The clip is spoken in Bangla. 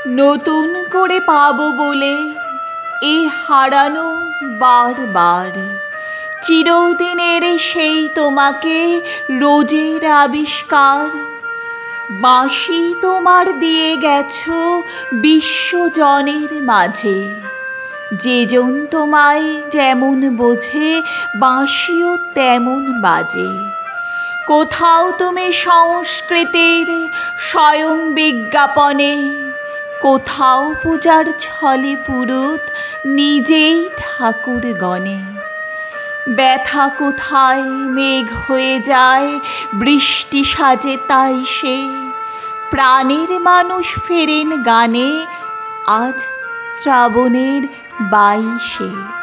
নতুন করে পাবো বলে এই হারানো বারবার, চিরদিনের সেই তোমাকে রোজের আবিষ্কার। বাঁশি তোমার দিয়ে গেছো বিশ্বজনের মাঝে, যেজন তোমায় যেমন বোঝে বাঁশিও তেমন বাজে। কোথাও তুমি সংস্কৃতির স্বয়ং বিজ্ঞাপনে, কোথাও পূজার ছলে পুরুত নিজেই ঠাকুর গণে। ব্যথা কোথায় মেঘ হয়ে যায়, বৃষ্টি সাজে তাই সে। প্রাণের মানুষ ফেরেন গানে আজ শ্রাবণের 22-এ।